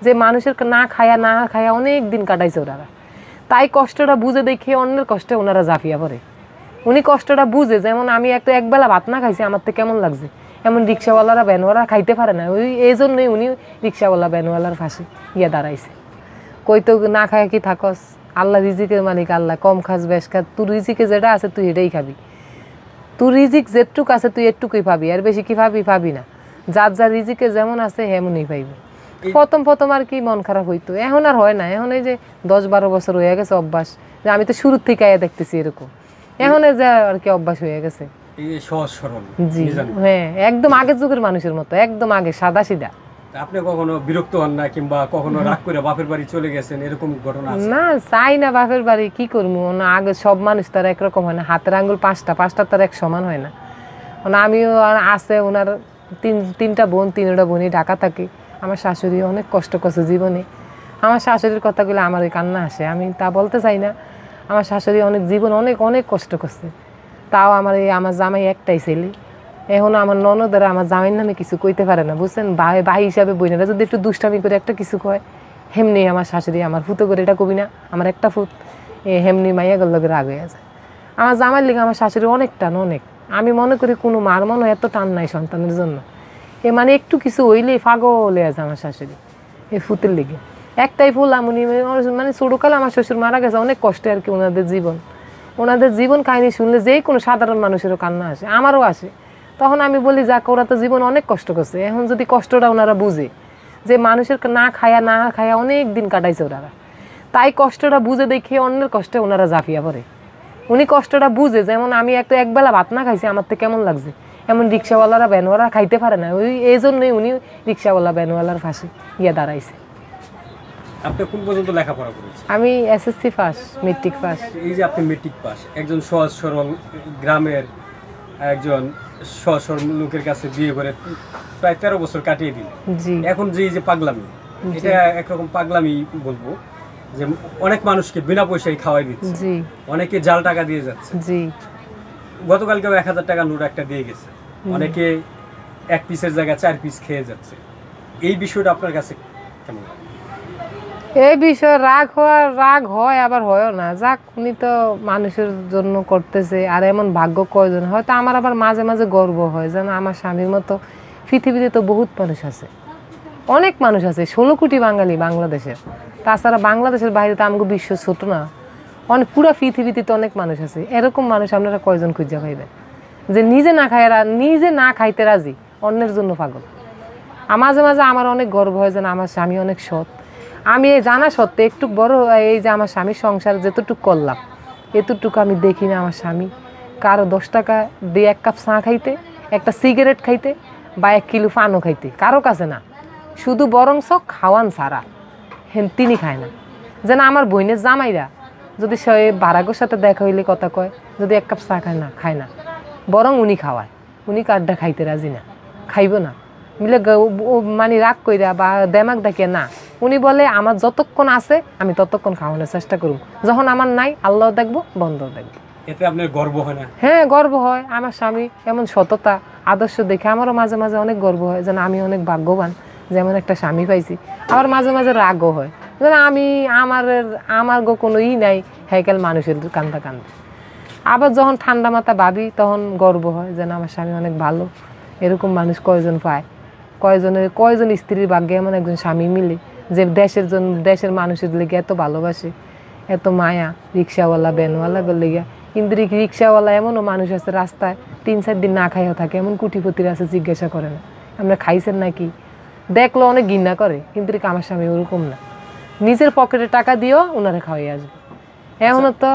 যে মানুষের না খায়া অনেক দিন কাটাইছে ওনারা। তাই কষ্টটা বুঝে দেখে অন্যের কষ্টে ওনারা ঝাঁপিয়ে পড়ে। উনি কষ্টটা বুঝে, যেমন আমি একটা একবেলা ভাত না খাইছি আমার তো কেমন লাগছে, এমন রিক্সাওয়ালারা ভ্যানওয়ালা খাইতে পারে না। এই জন্যই উনি রিক্সাওয়ালা ভ্যানওয়ালার পাশে গিয়ে দাঁড়াইছে। কই তো না খায় কি থাকস, আল্লাহ রিজিকের মালিক আল্লাহ, কম খাস বেশ খাস, তোর রিজিকে যেটা আছে তুই এটাই খাবি, তোর রিজিক যেটুক আছে তুই এটুকুই পাবি, আর বেশি কি পাবি না। যার যার রিজিকে যেমন আছে হেমনই পাইবি। প্রথম আর কি মন খারাপ হইতো, এখন আর হয় না। এখন এই যে 10-12 বছর হয়ে গেছে অভ্যাস, যে আমি তো শুরুর থেকে দেখতেছি এরকম, এখন যে আর কি অভ্যাস হয়ে গেছে। জি হ্যাঁ, একদম আগের যুগের মানুষের মতো, একদম আগে সাদা সিধা। আপনি কখনো বিরক্ত হন না কিংবা কখনো রাগ করে বাপের বাড়ি চলে গেছেন এরকম ঘটনা আছে? না, চাই না বাপের বাড়ি, কি করবো না। আগে সব মানুষ তার একরকম হয় না, হাতের আঙ্গুল পাঁচটা তার এক সমান হয় না। আমিও আছে ওনার তিনটা বোন, তিনটা বোনই ঢাকা থাকে। আমার শাশুড়ি অনেক কষ্ট করছে জীবনে। আমার শাশুড়ির কথাগুলো আমার ওই কান্না আসে, আমি তা বলতে চাই না। আমার শাশুড়ি অনেক জীবন অনেক কষ্ট করছে। তাও আমার জামাই একটাই ছেলে। এখন আমার ননদের আমার জামাইয়ের নামে কিছু কইতে পারে না, বুঝছেন। ভাই হিসাবে বইনারা যদি একটু দুষ্টামি করে একটা কিছু কয়, হেমনি আমার শাশুড়ি আমার ফুতো করে এটা কবি না, আমার একটা ফুট হেমনি মাইয়া গল্লকে রাগ হয়ে যায়। আমার জামাইয়ের লিগে আমার শাশুড়ি অনেক টান, অনেক। আমি মনে করি কোনো মার মনে এত টান নাই সন্তানের জন্য। মানে একটু কিছু হইলেই পাগল হয়ে আছে আমার শাশুড়ি এই ফুতের লিগে। একটাই ফুল আমনি, মানে ছোটোকালে আমার শ্বশুর মারা গেছে, অনেক কষ্টে আর কি ওনাদের জীবন কাহিনী শুনলে যেই কোনো সাধারণ মানুষেরও কান্না আসে, আমারও আসে। তখন আমি বলি যাক, ওরা তো জীবন অনেক কষ্ট করছে, এখন যদি কষ্টটা ওনারা বুঝে, যে মানুষের না খায়া অনেক দিন কাটাইছে ওনারা, তাই কষ্টটা বুঝে দেখে অন্যের কষ্টে ওনারা ঝাঁপিয়ে পড়ে। উনি কষ্টটা বুঝে, যেমন আমি একটা একবেলা ভাত না খাইছি আমার তো কেমন লাগছে, এমন রিক্সাওয়ালারা ভ্যানওয়ালা খাইতে পারে না। এই জন্যই উনি রিক্সাওয়ালা ভ্যানওয়ালার পাশে গিয়ে দাঁড়াইছে। আপনি কোন পর্যন্ত লেখাপড়া করেছেন? আমি এসএসসি পাস, মেট্রিক পাস। এই যে আপনি মেট্রিক পাস, একজন সহজ সরল গ্রামের একজন সহজ সরল লোকের কাছে বিয়ে করে প্রায় 13 বছর কাটিয়ে দিলেন। এখন যে পাগলামি, এটা একরকম পাগলামি বলবো, যে অনেক মানুষকে বিনা পয়সায় খাওয়াই দিচ্ছে, অনেকে জাল টাকা দিয়ে যাচ্ছে। গতকালকেও 1000 টাকা নোট একটা দিয়ে গেছে, অনেকে এক পিসের জায়গায় 4 পিস খেয়ে যাচ্ছে। এই বিষয়টা আপনার কাছে কেমন? এই বিষয়ে রাগ হয় আবার হয়ও না। যাক, উনি তো মানুষের জন্য করতেছে, আর এমন ভাগ্য কয়জন। হয়তো আমার আবার মাঝে মাঝে গর্ব হয়, যেন আমার স্বামীর মতো পৃথিবীতে তো বহুত মানুষ আছে, অনেক মানুষ আছে। 16 কোটি বাঙালি বাংলাদেশের, তাছাড়া বাংলাদেশের বাইরে তো আমাকে বিশ্ব ছোট না, অনেক পুরো পৃথিবীতে তো অনেক মানুষ আছে। এরকম মানুষ আপনারা কয়জন খুঁজে পাইবেন যে নিজে না খাইতে রাজি, অন্যের জন্য পাগল। মাঝে মাঝে আমার অনেক গর্ব হয় যেন আমার স্বামী অনেক সৎ। আমি এই জানা সত্ত্বে একটু বড়, এই যে আমার স্বামীর সংসার যেতটুকু করলাম, এতটুকু আমি দেখি না আমার স্বামী কারো 10 টাকা দিয়ে 1 কাপ চা খাইতে, একটা সিগারেট খাইতে, বা 1 কিলো পানও খাইতে, কারো কাছে না। শুধু বরংস খাওয়ান ছাড়া তিনি খায় না। যেন আমার বোনের জামাইরা যদি সে ভাড়াগোর সাথে দেখা হইলে কথা কয়, যদি 1 কাপ চা খায় না, বরং উনি খাওয়ায়। উনি কার্ডটা খাইতে রাজি না, খাইব না মিলে, মানে রাগ কইরা বা দেমাক ডাকিয়া না। উনি বলে আমার যতক্ষণ আছে আমি ততক্ষণ খাওয়ানোর চেষ্টা করব, যখন আমার নাই আল্লাহ দেখবো, বন্ধ দেখবো। এতে আপনার গর্ব হয় না? হ্যাঁ, গর্ব হয়। আমার স্বামী এমন সততা আদর্শ দেখে আমারও মাঝে মাঝে অনেক গর্ব হয়, যেন আমি অনেক ভাগ্যবান যেমন একটা স্বামী পাইছি। আবার মাঝে মাঝে রাগও হয়, যেন আমার কোনো নাই হেকেল মানুষের কান্দা। আবার যখন ঠান্ডা মাথা ভাবি তখন গর্ব হয়, যেন আমার স্বামী অনেক ভালো। এরকম মানুষ কয়জন পায়, কয়জন স্ত্রীর ভাগ্যে এমন একজন স্বামী মিলে, যে দেশের মানুষের লেগে এত ভালোবাসে, এত মায়া। রিক্সাওয়ালা ভ্যানওয়ালা লেগে, কিন্তু রিক্সাওয়ালা এমনও মানুষ আছে রাস্তায় 3-4 দিন না খাইয়া থাকে, এমন কোটিপতির আছে জিজ্ঞাসা করে না আমরা খাইছেন নাকি, দেখলো অনেক ঘৃণা করে। কিন্তু আমার স্বামী ওরকম না, নিজের পকেটে টাকা দিয়েও ওনারা খাওয়াই আসবে। এমনও তো